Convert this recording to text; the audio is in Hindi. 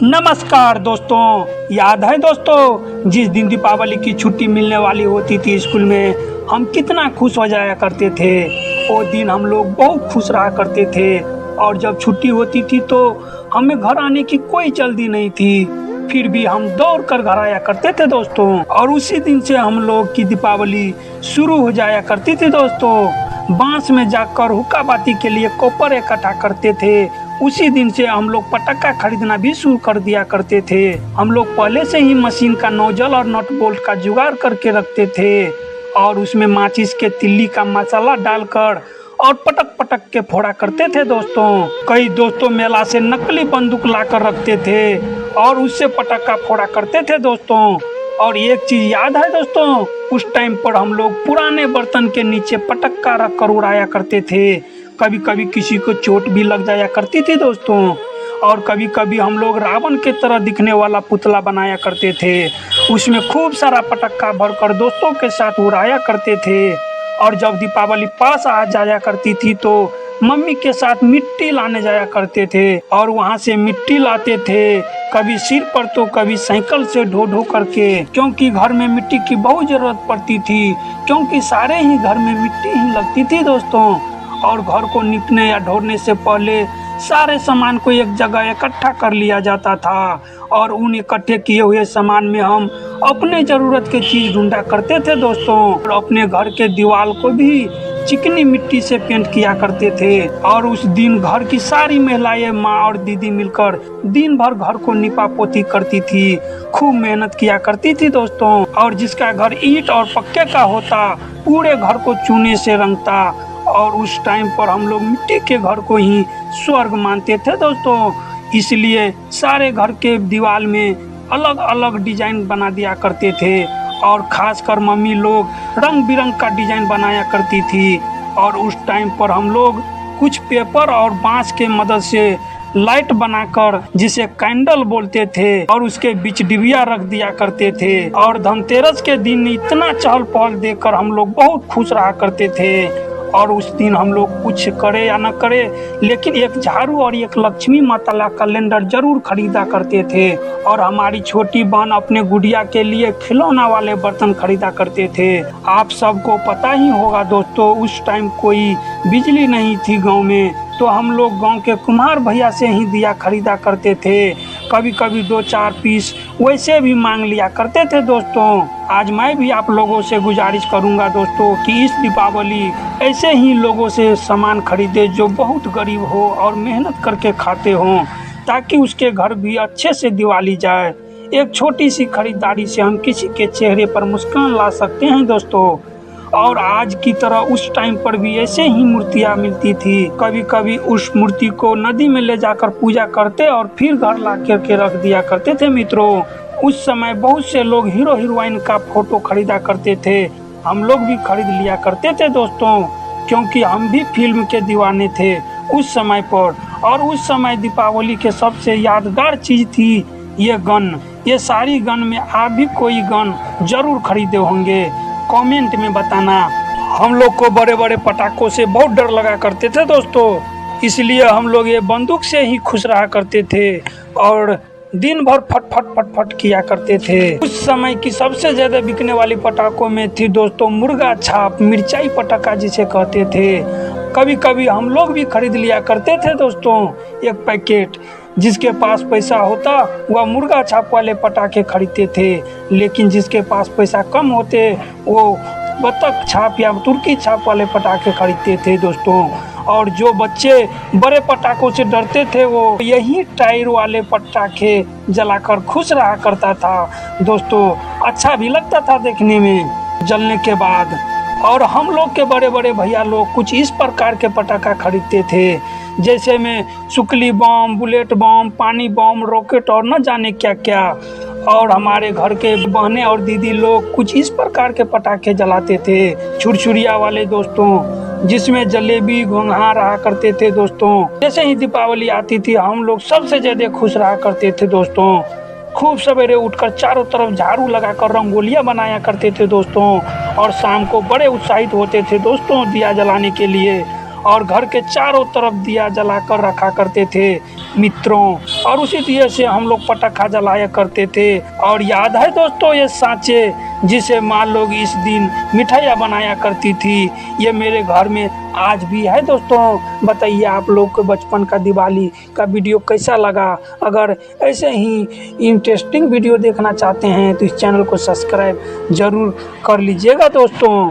नमस्कार दोस्तों, याद है दोस्तों जिस दिन दीपावली की छुट्टी मिलने वाली होती थी स्कूल में हम कितना खुश हो जाया करते थे। वो दिन हम लोग बहुत खुश रहा करते थे और जब छुट्टी होती थी तो हमें घर आने की कोई जल्दी नहीं थी, फिर भी हम दौड़ कर घर आया करते थे दोस्तों। और उसी दिन से हम लोग की दीपावली शुरू हो जाया करती थी दोस्तों। बांस में जाकर हुक्का बाती के लिए कॉपर इकट्ठा करते थे। उसी दिन से हम लोग पटाखा खरीदना भी शुरू कर दिया करते थे। हम लोग पहले से ही मशीन का नोजल और नट बोल्ट का जुगाड़ करके रखते थे और उसमें माचिस के तिल्ली का मसाला डालकर और पटक पटक के फोड़ा करते थे दोस्तों। कई दोस्तों मेला से नकली बंदूक लाकर रखते थे और उससे पटाखा फोड़ा करते थे दोस्तों। और एक चीज याद है दोस्तों, उस टाइम पर हम लोग पुराने बर्तन के नीचे पटक्का रख कर उड़ाया करते थे। कभी कभी किसी को चोट भी लग जाया करती थी दोस्तों। और कभी कभी हम लोग रावण के तरह दिखने वाला पुतला बनाया करते थे, उसमें खूब सारा पटक्का भरकर दोस्तों के साथ उड़ाया करते थे। और जब दीपावली पास आ जाया करती थी तो मम्मी के साथ मिट्टी लाने जाया करते थे और वहां से मिट्टी लाते थे, कभी सिर पर तो कभी साइकिल से ढो ढो करके, क्योंकि घर में मिट्टी की बहुत जरूरत पड़ती थी, क्योंकि सारे ही घर में मिट्टी ही लगती थी दोस्तों। और घर को निपने या ढोने से पहले सारे सामान को एक जगह इकट्ठा कर लिया जाता था और उन इकट्ठे किए हुए सामान में हम अपने जरूरत के चीज ढूंढा करते थे दोस्तों। और अपने घर के दीवार को भी चिकनी मिट्टी से पेंट किया करते थे। और उस दिन घर की सारी महिलाएं, माँ और दीदी मिलकर दिन भर घर को निपा पोती करती थी, खूब मेहनत किया करती थी दोस्तों। और जिसका घर ईंट और पक्के का होता पूरे घर को चूने से रंगता और उस टाइम पर हम लोग मिट्टी के घर को ही स्वर्ग मानते थे दोस्तों। इसलिए सारे घर के दीवार में अलग अलग डिजाइन बना दिया करते थे और खासकर मम्मी लोग रंग बिरंग का डिजाइन बनाया करती थी। और उस टाइम पर हम लोग कुछ पेपर और बांस के मदद से लाइट बनाकर, जिसे कैंडल बोलते थे, और उसके बीच डिबिया रख दिया करते थे। और धनतेरस के दिन इतना चहल पहल देखकर हम लोग बहुत खुश रहा करते थे। और उस दिन हम लोग कुछ करे या न करे लेकिन एक झाड़ू और एक लक्ष्मी माता का कैलेंडर जरूर खरीदा करते थे। और हमारी छोटी बहन अपने गुड़िया के लिए खिलौना वाले बर्तन खरीदा करते थे। आप सबको पता ही होगा दोस्तों, उस टाइम कोई बिजली नहीं थी गांव में, तो हम लोग गांव के कुम्हार भैया से ही दिया खरीदा करते थे। कभी कभी 2-4 पीस वैसे भी मांग लिया करते थे दोस्तों। आज मैं भी आप लोगों से गुजारिश करूंगा दोस्तों कि इस दीपावली ऐसे ही लोगों से सामान खरीदे जो बहुत गरीब हो और मेहनत करके खाते हों, ताकि उसके घर भी अच्छे से दिवाली जाए। एक छोटी सी खरीदारी से हम किसी के चेहरे पर मुस्कान ला सकते हैं दोस्तों। और आज की तरह उस टाइम पर भी ऐसे ही मूर्तियाँ मिलती थी। कभी कभी उस मूर्ति को नदी में ले जाकर पूजा करते और फिर घर ला करके रख दिया करते थे मित्रों। उस समय बहुत से लोग हीरो हीरोइन का फोटो खरीदा करते थे, हम लोग भी खरीद लिया करते थे दोस्तों, क्योंकि हम भी फिल्म के दीवाने थे उस समय पर। और उस समय दीपावली के सबसे यादगार चीज थी ये गन। ये सारी गन में आप भी कोई गन जरूर खरीदे होंगे, कमेंट में बताना। हम लोग को बड़े बड़े पटाखों से बहुत डर लगा करते थे दोस्तों, इसलिए हम लोग ये बंदूक से ही खुश रहा करते थे और दिन भर फट फट फट फट किया करते थे। उस समय की सबसे ज्यादा बिकने वाली पटाखों में थी दोस्तों मुर्गा छाप, मिर्चाई पटाखा जिसे कहते थे। कभी कभी हम लोग भी खरीद लिया करते थे दोस्तों एक पैकेट। जिसके पास पैसा होता वह मुर्गा छाप वाले पटाखे खरीदते थे, लेकिन जिसके पास पैसा कम होते वो बत्तख छाप या तुर्की छाप वाले पटाखे खरीदते थे दोस्तों। और जो बच्चे बड़े पटाखों से डरते थे वो यही टायर वाले पटाखे जलाकर खुश रहा करता था दोस्तों। अच्छा भी लगता था देखने में जलने के बाद। और हम लोग के बड़े बड़े भैया लोग कुछ इस प्रकार के पटाखा खरीदते थे, जैसे में सुकली बम, बुलेट बम, पानी बम, रॉकेट और न जाने क्या क्या। और हमारे घर के बहनें और दीदी लोग कुछ इस प्रकार के पटाखे जलाते थे, छुरछुरिया वाले दोस्तों, जिसमें जलेबी घोंघा रहा करते थे दोस्तों। जैसे ही दीपावली आती थी हम लोग सबसे ज्यादा खुश रहा करते थे दोस्तों। खूब सवेरे उठकर चारों तरफ झाड़ू लगाकर रंगोलियां बनाया करते थे दोस्तों। और शाम को बड़े उत्साहित होते थे दोस्तों दिया जलाने के लिए, और घर के चारों तरफ दिया जलाकर रखा करते थे। मित्रों। और उसी तरह से हम लोग पटाखा जलाया करते थे। और याद है दोस्तों ये सांचे जिसे माँ लोग इस दिन मिठाइयाँ बनाया करती थी, ये मेरे घर में आज भी है दोस्तों। बताइए आप लोग को बचपन का दिवाली का वीडियो कैसा लगा। अगर ऐसे ही इंटरेस्टिंग वीडियो देखना चाहते हैं तो इस चैनल को सब्सक्राइब जरूर कर लीजिएगा दोस्तों।